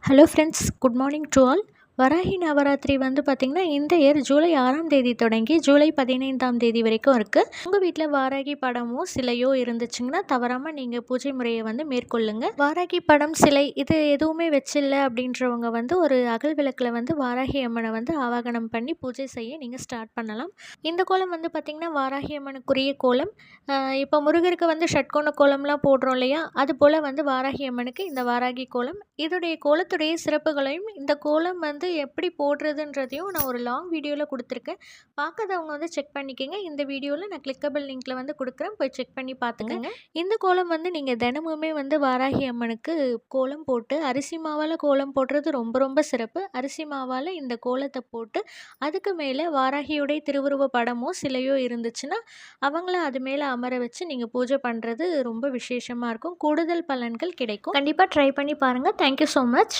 Hello friends, good morning to all. Varahi Navaratri வந்து பார்த்திங்கன்னா இந்த இயர் ஜூலை 6ஆம் தேதி தொடங்கி ஜூலை 15ஆம் தேதி வரைக்கும் இருக்குது. உங்கள் வீட்டில் வாராகி படமோ சிலையோ இருந்துச்சுங்கன்னா தவறாமல் நீங்கள் பூஜை முறையை வந்து மேற்கொள்ளுங்க. வாராகி படம் சிலை இது எதுவுமே வச்சில்ல அப்படின்றவங்க வந்து ஒரு அகல் விளக்கில் வந்து வாராகி அம்மனை வந்து ஆவாகனம் பண்ணி பூஜை செய்ய நீங்கள் ஸ்டார்ட் பண்ணலாம். இந்த கோலம் வந்து பார்த்திங்கன்னா வாராகி அம்மனுக்குரிய கோலம். இப்போ முருகருக்கு வந்து ஷட்கோண கோலம்லாம் போடுறோம் இல்லையா, அதுபோல் வந்து வாராகி அம்மனுக்கு இந்த வாராகி கோலம். இதோடைய கோலத்துடைய சிறப்புகளையும் இந்த கோலம் வந்து எப்படி போடுறதுன்றதையும் நான் ஒரு லாங் வீடியோவில் கொடுத்துருக்கேன். பார்க்காதவங்க வந்து செக் பண்ணிக்கோங்க. இந்த வீடியோவில் நான் கிளிக்கபிள் லிங்க்கில் வந்து கொடுக்குறேன், போய் செக் பண்ணி பார்த்துக்கங்க. இந்த கோலம் வந்து நீங்கள் தினமுமே வந்து வாராகி அம்மனுக்கு கோலம் போட்டு அரிசி மாவால் கோலம் போடுறது ரொம்ப ரொம்ப சிறப்பு. அரிசி மாவால் இந்த கோலத்தை போட்டு அதுக்கு மேலே வாராகியுடைய திருவுருவ படமோ சிலையோ இருந்துச்சுன்னா அவங்கள அது மேலே அமர வச்சு நீங்கள் பூஜை பண்ணுறது ரொம்ப விசேஷமாக இருக்கும். கூடுதல் பலன்கள் கிடைக்கும். கண்டிப்பாக ட்ரை பண்ணி பாருங்கள். Thank you so much.